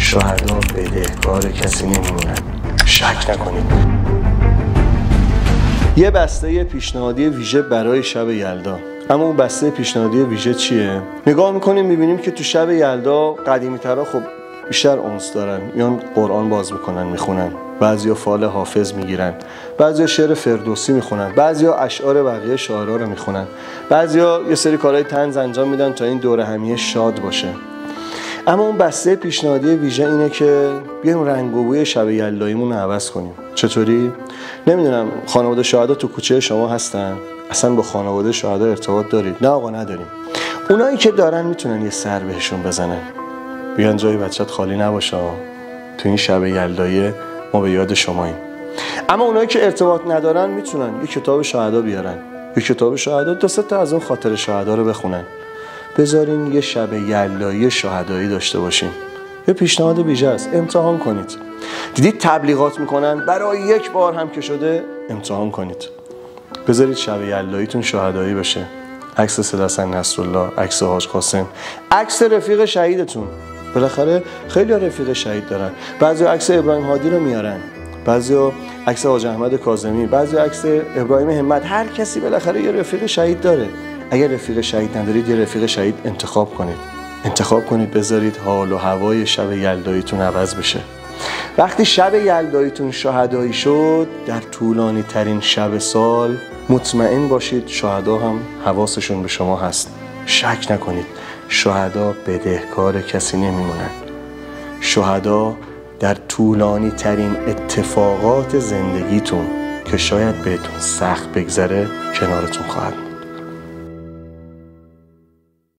شهدا بدهکار کسی نمیمونن، شک نکنید. یه بسته پیشنهادی ویژه برای شب یلدا. اما اون بسته پیشنهادی ویژه چیه؟ نگاه میکنیم میبینیم که تو شب یلدا قدیمی‌ترا خب بیشتر انس دارن، میان قرآن باز میکنن میخونن، بعضیا فال حافظ میگیرن، بعضیا شعر فردوسی میخونن، بعضیا اشعار بقیه شاعرها رو میخونن، بعضیا یه سری کارهای طنز انجام میدن تا این دوره همیه شاد باشه. اما اون بسته پیشنهادی ویژه اینه که بیایم رنگ و بوی شب یلداییمون رو عوض کنیم. چطوری؟ نمیدونم خانواده شهدا تو کوچه شما هستن؟ اصلا با خانواده شهدا ارتباط دارید؟ نه آقا نداریم. اونایی که دارن میتونن یه سر بهشون بزنن، بیان جای بچت خالی نباشه، تو این شب یلدایی ما به یاد شماییم. اما اونایی که ارتباط ندارن میتونن یه کتاب شهدا بیارن، یه کتاب شهدا، 2-3 تا از اون خاطر شهدا رو بخونن. بذارین یه شب یلدایی شهدایی داشته باشیم. یه پیشنهاد ویژه است، امتحان کنید. دیدید تبلیغات میکنن برای یک بار هم که شده، امتحان کنید. بذارید شب یلداییتون شهدایی بشه. عکس سید حسن نصرالله، عکس حاج قاسم، عکس رفیق شهیدتون. بالاخره خیلی رفیق شهید دارن. بعضیا عکس ابراهیم هادی رو میارن، بعضیا عکس حاج احمد کاظمی، بعضیا عکس ابراهیم همت. هر کسی بالاخره یه رفیق شهید داره. اگر رفیق شهید ندارید، یه رفیق شهید انتخاب کنید بذارید حال و هوای شب یلداییتون عوض بشه. وقتی شب یلداییتون شهدایی شد، در طولانی ترین شب سال، مطمئن باشید شهدا هم حواسشون به شما هست. شک نکنید، شهدا بدهکار کسی نمیمونن. شهدا در طولانی ترین اتفاقات زندگیتون که شاید بهتون سخت بگذره کنارتون خواهد.